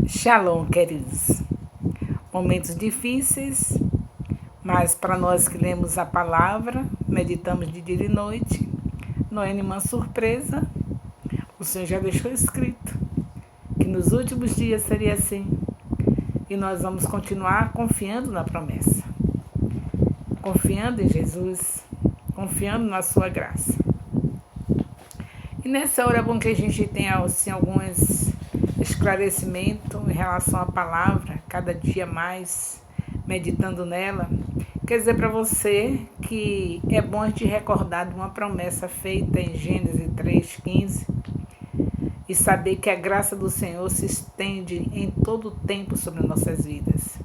Shalom, queridos. Momentos difíceis, mas para nós que lemos a palavra, meditamos de dia e de noite, não é nenhuma surpresa. O Senhor já deixou escrito que nos últimos dias seria assim. E nós vamos continuar confiando na promessa, confiando em Jesus, confiando na sua graça. E nessa hora é bom que a gente tenha assim, alguns esclarecimentos em relação à palavra, cada dia mais meditando nela. Quer dizer para você que é bom a gente recordar de uma promessa feita em Gênesis 3,15 e saber que a graça do Senhor se estende em todo o tempo sobre nossas vidas.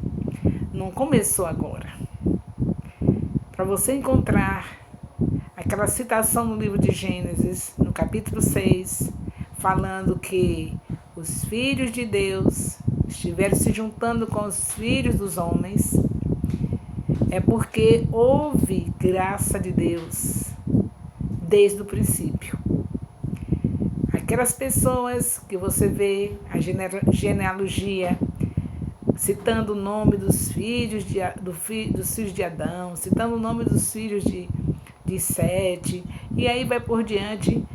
Não começou agora. Para você encontrar aquela citação no livro de Gênesis, no capítulo 6, falando que os filhos de Deus estiveram se juntando com os filhos dos homens, é porque houve graça de Deus desde o princípio. Aquelas pessoas que você vê, a genealogia, citando o nome dos filhos dos filhos de Adão, citando o nome dos filhos de Sete, e aí vai por diante.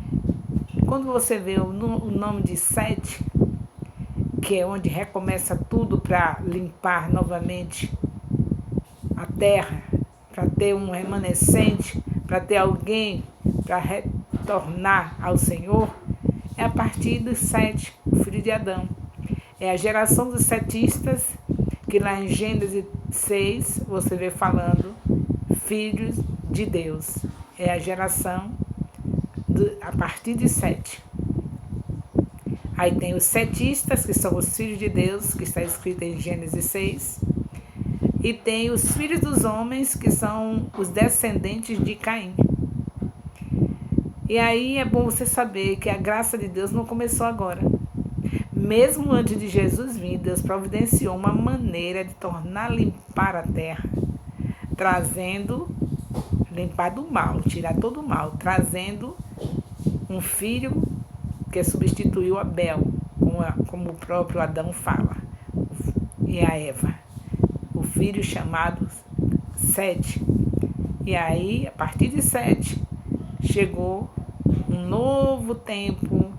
Quando você vê o nome de Sete, que é onde recomeça tudo para limpar novamente a terra, para ter um remanescente, para ter alguém para retornar ao Senhor, é a partir dos Sete, o filho de Adão. É a geração dos setistas, que lá em Gênesis 6 você vê falando filhos de Deus. É a geração a partir de Sete. Aí tem os setistas, que são os filhos de Deus, que está escrito em Gênesis 6. E tem os filhos dos homens, que são os descendentes de Caim. E aí é bom você saber que a graça de Deus não começou agora. Mesmo antes de Jesus vir, Deus providenciou uma maneira de tornar limpar a terra, limpar do mal, tirar todo o mal, trazendo um filho que substituiu Abel, como o próprio Adão fala, e a Eva, o filho chamado Sete. E aí, a partir de Sete, chegou um novo tempo,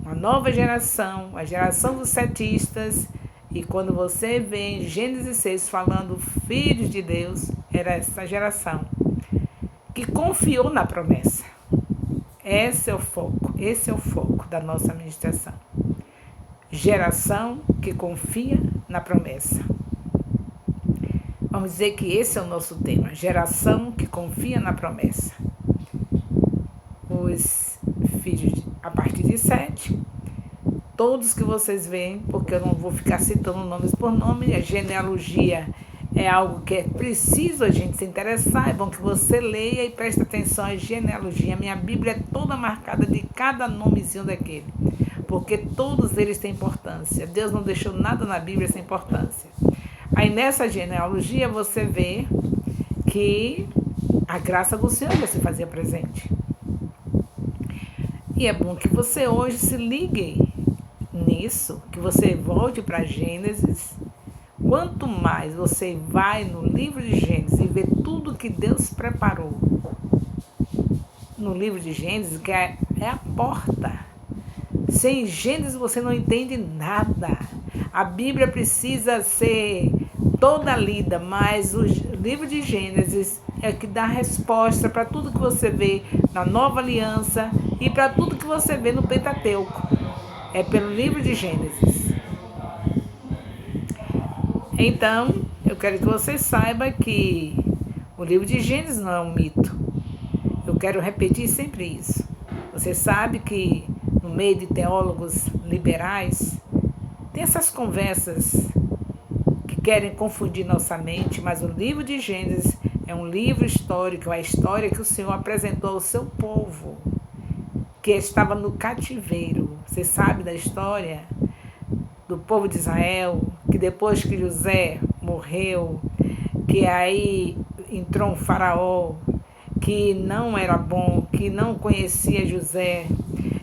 uma nova geração, a geração dos setistas. E quando você vê em Gênesis 6 falando filhos de Deus, era essa geração que confiou na promessa. Esse é o foco da nossa administração. Geração que confia na promessa. Vamos dizer que esse é o nosso tema, geração que confia na promessa. Os filhos a partir de Sete, todos que vocês veem, porque eu não vou ficar citando nomes por nome, a genealogia é algo que é preciso a gente se interessar, é bom que você leia e preste atenção à genealogia. Minha Bíblia é toda marcada de cada nomezinho daquele, porque todos eles têm importância. Deus não deixou nada na Bíblia sem importância. Aí nessa genealogia você vê que a graça do Senhor já se fazia presente. E é bom que você hoje se ligue nisso, que você volte para Gênesis. Quanto mais você vai no livro de Gênesis e vê tudo que Deus preparou no livro de Gênesis, que é a porta. Sem Gênesis você não entende nada. A Bíblia precisa ser toda lida, mas o livro de Gênesis é que dá resposta para tudo que você vê na Nova Aliança e para tudo que você vê no Pentateuco. É pelo livro de Gênesis. Então, eu quero que você saiba que o livro de Gênesis não é um mito. Eu quero repetir sempre isso. Você sabe que no meio de teólogos liberais tem essas conversas que querem confundir nossa mente, mas o livro de Gênesis é um livro histórico, a história que o Senhor apresentou ao seu povo, que estava no cativeiro. Você sabe da história do povo de Israel, que depois que José morreu, que aí entrou um faraó que não era bom, que não conhecia José.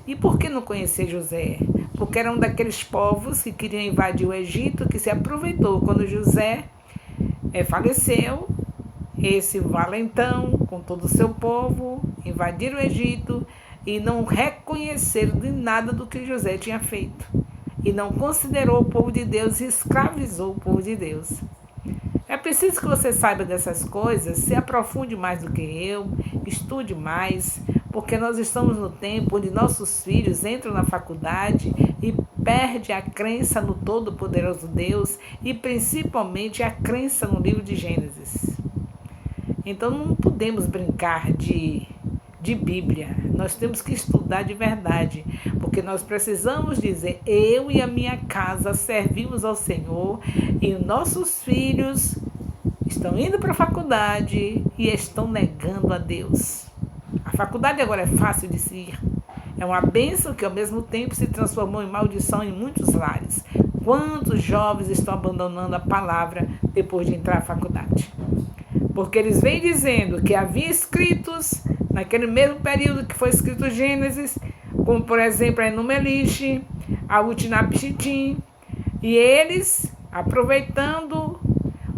E por que não conhecia José? porque era um daqueles povos que queriam invadir o Egito, que se aproveitou quando José faleceu. Esse valentão, com todo o seu povo, invadiram o Egito e não reconheceram de nada do que José tinha feito. E não considerou o povo de Deus e escravizou o povo de Deus. É preciso que você saiba dessas coisas, se aprofunde mais do que eu, estude mais, porque nós estamos no tempo onde nossos filhos entram na faculdade e perdem a crença no Todo-Poderoso Deus e principalmente a crença no livro de Gênesis. Então não podemos brincar de Bíblia, nós temos que estudar de verdade, porque nós precisamos dizer, eu e a minha casa servimos ao Senhor e nossos filhos estão indo para a faculdade e estão negando a Deus. A faculdade agora é fácil de se ir, é uma bênção que ao mesmo tempo se transformou em maldição em muitos lares. Quantos jovens estão abandonando a palavra depois de entrar à faculdade? Porque eles vêm dizendo que havia escritos naquele mesmo período que foi escrito Gênesis, como por exemplo a Enuma-Elish, a Utinapishtim, e eles, aproveitando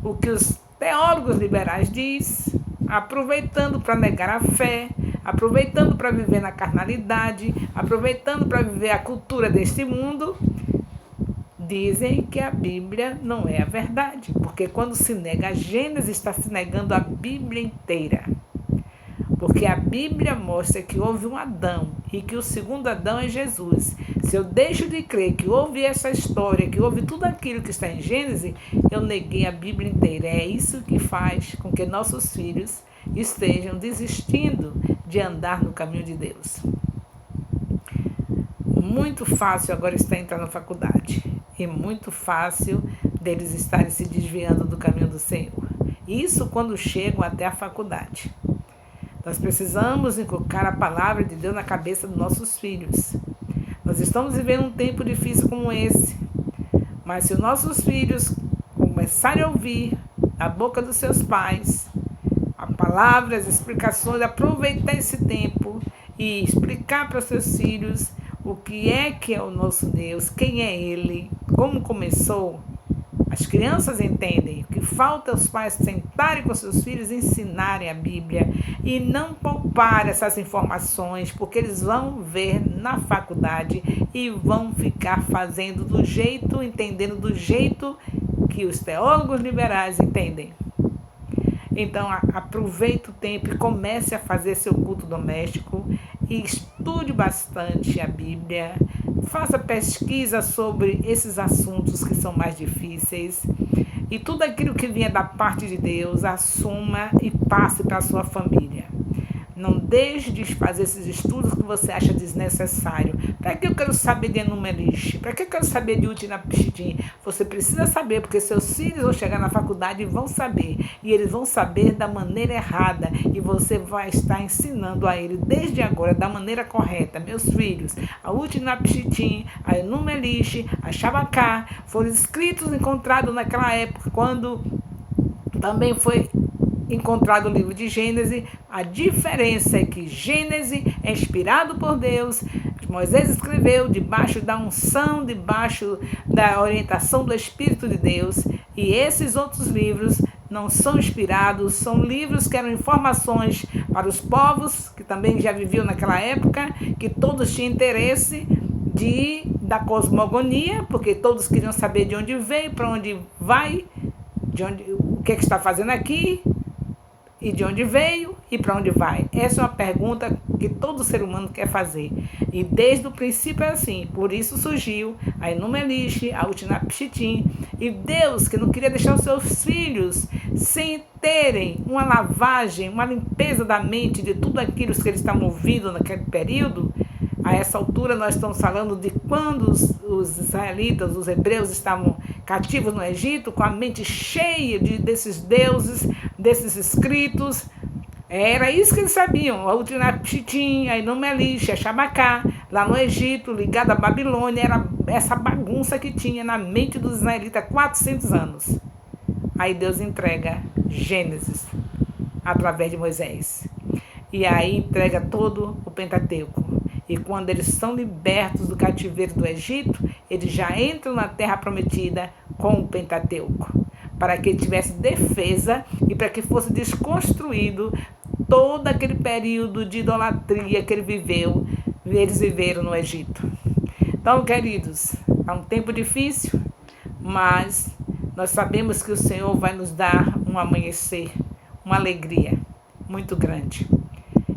o que os teólogos liberais dizem, aproveitando para negar a fé, aproveitando para viver na carnalidade, aproveitando para viver a cultura deste mundo, dizem que a Bíblia não é a verdade, porque quando se nega a Gênesis, está se negando a Bíblia inteira. Porque a Bíblia mostra que houve um Adão e que o segundo Adão é Jesus. Se eu deixo de crer que houve essa história, que houve tudo aquilo que está em Gênesis, eu neguei a Bíblia inteira. É isso que faz com que nossos filhos estejam desistindo de andar no caminho de Deus. Muito fácil agora está entrar na faculdade e muito fácil deles estarem se desviando do caminho do Senhor. Isso quando chegam até a faculdade. Nós precisamos inculcar a palavra de Deus na cabeça dos nossos filhos. Nós estamos vivendo um tempo difícil como esse, mas se os nossos filhos começarem a ouvir da boca dos seus pais a palavra, as explicações, aproveitar esse tempo e explicar para os seus filhos o que é o nosso Deus, quem é Ele, como começou. As crianças entendem. O que falta é os pais sentarem com seus filhos e ensinarem a Bíblia e não poupar essas informações, porque eles vão ver na faculdade e vão ficar fazendo do jeito, entendendo do jeito que os teólogos liberais entendem. Então, aproveite o tempo e comece a fazer seu culto doméstico e estude bastante a Bíblia. Faça pesquisa sobre esses assuntos que são mais difíceis. E tudo aquilo que vier da parte de Deus, assuma e passe para a sua família. Não deixe de fazer esses estudos que você acha desnecessário. Para que eu quero saber de Enuma-Elish? Para que eu quero saber de Utinapishtim? Você precisa saber, porque seus filhos vão chegar na faculdade e vão saber. E eles vão saber da maneira errada. E você vai estar ensinando a eles desde agora da maneira correta. Meus filhos, a Utinapishtim, a Enuma-Elish, a Shabaká foram escritos, encontrados naquela época, quando também foi encontrado o livro de Gênesis. A diferença é que Gênesis é inspirado por Deus. Moisés escreveu debaixo da unção, debaixo da orientação do Espírito de Deus. E esses outros livros não são inspirados, são livros que eram informações para os povos que também já viviam naquela época, que todos tinham interesse da cosmogonia, porque todos queriam saber de onde veio, para onde vai, o que está fazendo aqui, e de onde veio e para onde vai. Essa é uma pergunta que todo ser humano quer fazer. E desde o princípio é assim. Por isso surgiu a Enuma-Elish, a Utinapishtim. E Deus, que não queria deixar os seus filhos sem terem uma lavagem, uma limpeza da mente de tudo aquilo que eles estavam ouvindo naquele período. A essa altura nós estamos falando de quando os israelitas, os hebreus estavam cativos no Egito, com a mente cheia desses deuses, desses escritos. Era isso que eles sabiam. A Utinapishtim, a Enuma-Elish, a Shabaká, lá no Egito, ligada à Babilônia, era essa bagunça que tinha na mente dos israelitas há 400 anos. Aí Deus entrega Gênesis através de Moisés. E aí entrega todo o Pentateuco. E quando eles são libertos do cativeiro do Egito, eles já entram na terra prometida com o Pentateuco, para que tivesse defesa e para que fosse desconstruído todo aquele período de idolatria que eles viveram no Egito. Então, queridos, é um tempo difícil, mas nós sabemos que o Senhor vai nos dar um amanhecer, uma alegria muito grande.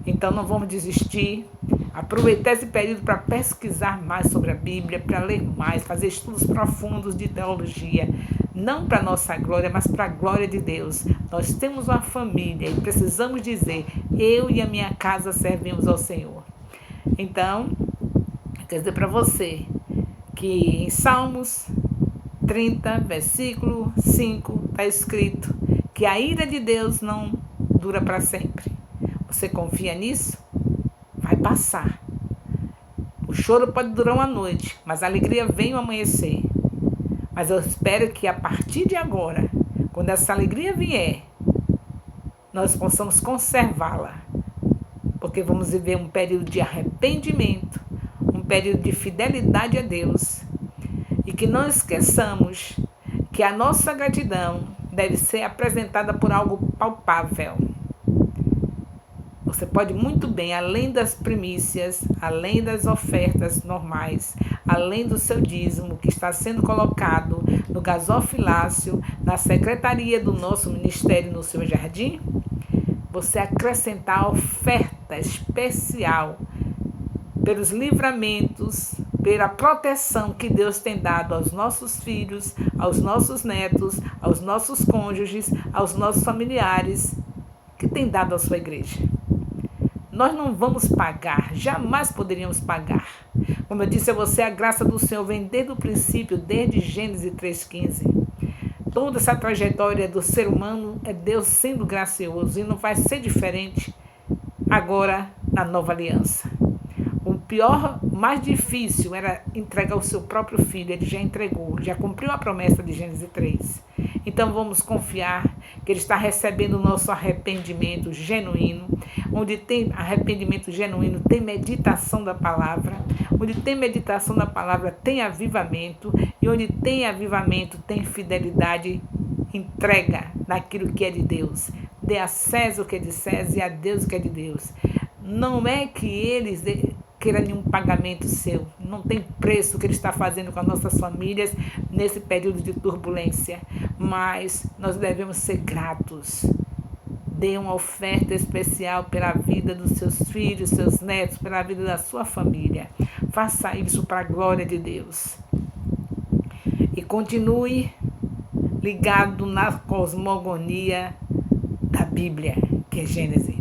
Então não vamos desistir, aproveitar esse período para pesquisar mais sobre a Bíblia, para ler mais, fazer estudos profundos de teologia, não para a nossa glória, mas para a glória de Deus. Nós temos uma família e precisamos dizer, eu e a minha casa servimos ao Senhor. Então, quer dizer para você que em Salmos 30, versículo 5, está escrito que a ira de Deus não dura para sempre. Você confia nisso? Vai passar. O choro pode durar uma noite, mas a alegria vem ao amanhecer. Mas eu espero que a partir de agora, quando essa alegria vier, nós possamos conservá-la. Porque vamos viver um período de arrependimento, um período de fidelidade a Deus. E que não esqueçamos que a nossa gratidão deve ser apresentada por algo palpável. Você pode muito bem, além das primícias, além das ofertas normais, além do seu dízimo que está sendo colocado no gasofilácio, na secretaria do nosso ministério no seu jardim, você acrescentar a oferta especial pelos livramentos, pela proteção que Deus tem dado aos nossos filhos, aos nossos netos, aos nossos cônjuges, aos nossos familiares, que tem dado à sua igreja. Nós não vamos pagar, jamais poderíamos pagar. Como eu disse a você, a graça do Senhor vem desde o princípio, desde Gênesis 3,15. Toda essa trajetória do ser humano é Deus sendo gracioso e não vai ser diferente agora na nova aliança. O pior, mais difícil era entregar o seu próprio filho. Ele já entregou, já cumpriu a promessa de Gênesis 3. Então vamos confiar que Ele está recebendo o nosso arrependimento genuíno. Onde tem arrependimento genuíno, tem meditação da palavra. Onde tem meditação da palavra, tem avivamento. E onde tem avivamento, tem fidelidade, entrega naquilo que é de Deus. Dê a César o que é de César e a Deus o que é de Deus. Não é que eles queiram nenhum pagamento seu. Não tem preço que Ele está fazendo com as nossas famílias nesse período de turbulência. Mas nós devemos ser gratos. Dê uma oferta especial pela vida dos seus filhos, seus netos, pela vida da sua família. Faça isso para a glória de Deus. E continue ligado na cosmogonia da Bíblia, que é Gênesis.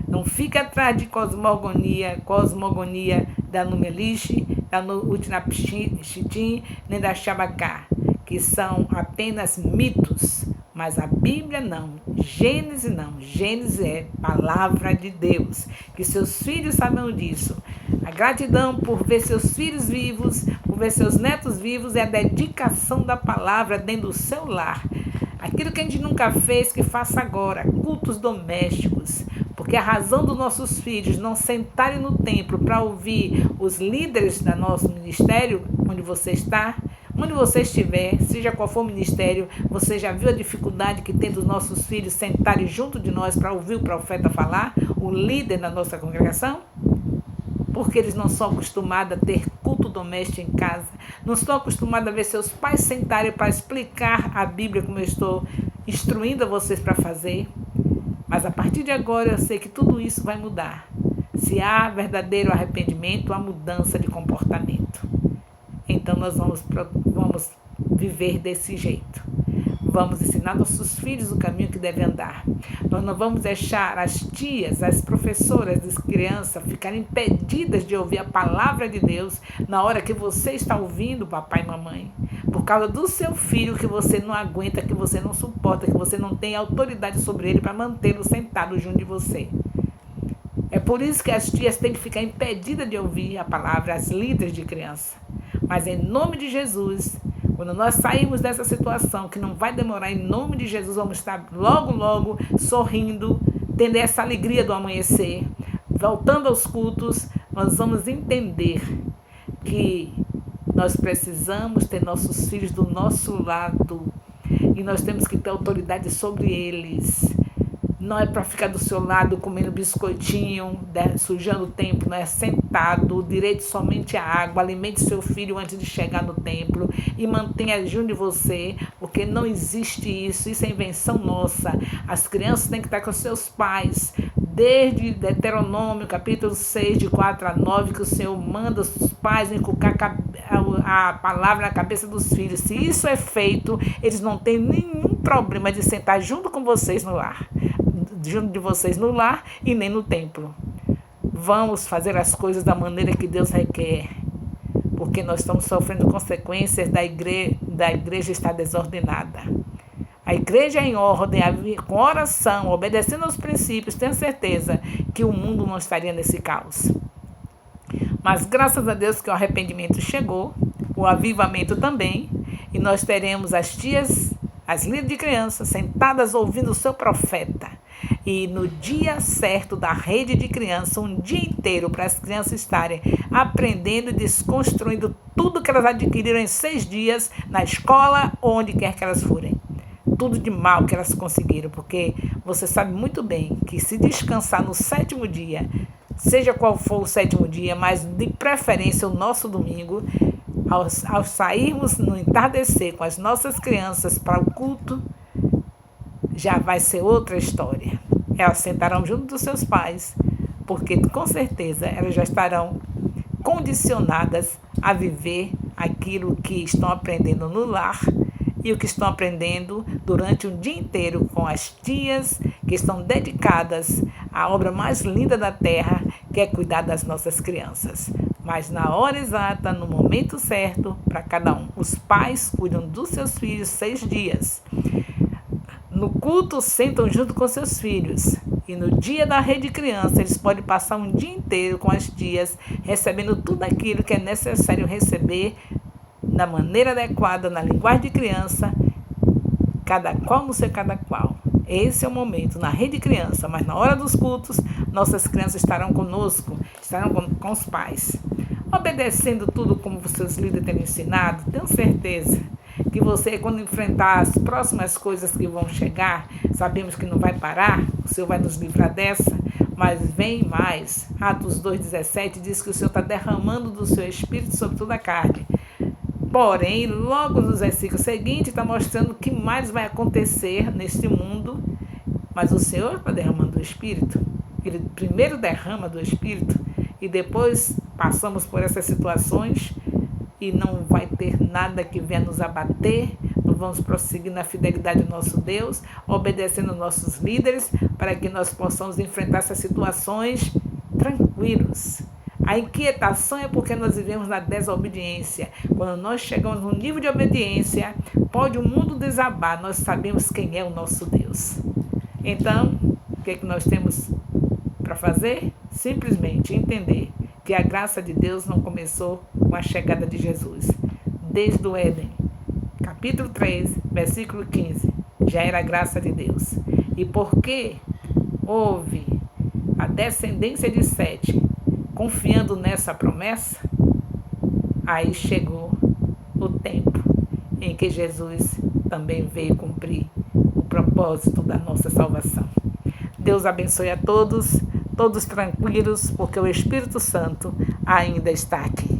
Não fique atrás de cosmogonia da Numeliche, da Utnapishtim, nem da Shabacá, que são apenas mitos. Mas a Bíblia não, Gênesis não. Gênesis é palavra de Deus. Que seus filhos saibam disso. A gratidão por ver seus filhos vivos, por ver seus netos vivos, é a dedicação da palavra dentro do seu lar. Aquilo que a gente nunca fez, que faça agora. Cultos domésticos. Porque a razão dos nossos filhos não sentarem no templo para ouvir os líderes do nosso ministério, onde você está, onde você estiver, seja qual for o ministério, você já viu a dificuldade que tem dos nossos filhos sentarem junto de nós para ouvir o profeta falar, o líder da nossa congregação? Porque eles não são acostumados a ter culto doméstico em casa, não estão acostumados a ver seus pais sentarem para explicar a Bíblia como eu estou instruindo a vocês para fazer. Mas a partir de agora eu sei que tudo isso vai mudar. Se há verdadeiro arrependimento, há mudança de comportamento. Então nós vamos viver desse jeito. Vamos ensinar nossos filhos o caminho que devem andar. Nós não vamos deixar as tias, as professoras das crianças ficarem impedidas de ouvir a palavra de Deus na hora que você está ouvindo, papai e mamãe. Por causa do seu filho que você não aguenta, que você não suporta, que você não tem autoridade sobre ele para mantê-lo sentado junto de você. É por isso que as tias têm que ficar impedidas de ouvir a palavra, as líderes de criança. Mas em nome de Jesus, quando nós sairmos dessa situação, que não vai demorar, em nome de Jesus, vamos estar logo, logo sorrindo, tendo essa alegria do amanhecer, voltando aos cultos, nós vamos entender que nós precisamos ter nossos filhos do nosso lado e nós temos que ter autoridade sobre eles. Não é para ficar do seu lado comendo biscoitinho, sujando o templo, não é sentado, direito somente à água, alimente seu filho antes de chegar no templo e mantenha junto de você, porque não existe isso é invenção nossa. As crianças têm que estar com seus pais, desde Deuteronômio, capítulo 6, de 4 a 9, que o Senhor manda os pais inculcar a palavra na cabeça dos filhos. Se isso é feito, eles não têm nenhum problema de sentar junto com vocês no lar. Junto de vocês no lar e nem no templo. Vamos fazer as coisas da maneira que Deus requer, porque nós estamos sofrendo consequências da igreja estar desordenada. A igreja em ordem, com oração, obedecendo aos princípios, tenho certeza que o mundo não estaria nesse caos. Mas graças a Deus que o arrependimento chegou, o avivamento também, e nós teremos as tias, as líderes de crianças, sentadas ouvindo o seu profeta. E no dia certo da rede de criança, um dia inteiro para as crianças estarem aprendendo e desconstruindo tudo que elas adquiriram em 6 dias na escola ou onde quer que elas forem. Tudo de mal que elas conseguiram, porque você sabe muito bem que se descansar no 7º dia, seja qual for o 7º dia, mas de preferência o nosso domingo, ao sairmos no entardecer com as nossas crianças para o culto, já vai ser outra história. Elas sentarão junto dos seus pais, porque com certeza elas já estarão condicionadas a viver aquilo que estão aprendendo no lar e o que estão aprendendo durante o dia inteiro com as tias que estão dedicadas à obra mais linda da terra, que é cuidar das nossas crianças. Mas na hora exata, no momento certo, para cada um. Os pais cuidam dos seus filhos 6 dias. No culto, sentam junto com seus filhos. E no dia da rede criança, eles podem passar um dia inteiro com as tias, recebendo tudo aquilo que é necessário receber da maneira adequada, na linguagem de criança, cada qual no seu cada qual. Esse é o momento, na rede criança, mas na hora dos cultos, nossas crianças estarão conosco, estarão com os pais. Obedecendo tudo como os seus líderes têm ensinado, tenho certeza que você, quando enfrentar as próximas coisas que vão chegar, sabemos que não vai parar, o Senhor vai nos livrar dessa, mas vem mais. Atos 2,17 diz que o Senhor está derramando do seu Espírito sobre toda a carne. Porém, logo nos versículos seguintes, está mostrando o que mais vai acontecer neste mundo, mas o Senhor está derramando o Espírito. Ele primeiro derrama do Espírito e depois passamos por essas situações e não vai ter nada que venha nos abater. Nós vamos prosseguir na fidelidade do nosso Deus, obedecendo nossos líderes, para que nós possamos enfrentar essas situações tranquilos. A inquietação é porque nós vivemos na desobediência. Quando nós chegamos num nível de obediência, pode o mundo desabar, nós sabemos quem é o nosso Deus. Então, o que nós temos para fazer? Simplesmente entender que a graça de Deus não começou com a chegada de Jesus. Desde o Éden, capítulo 3, versículo 15, já era a graça de Deus. E porque houve a descendência de Sete, confiando nessa promessa, aí chegou o tempo em que Jesus também veio cumprir o propósito da nossa salvação. Deus abençoe a todos, todos tranquilos, porque o Espírito Santo ainda está aqui.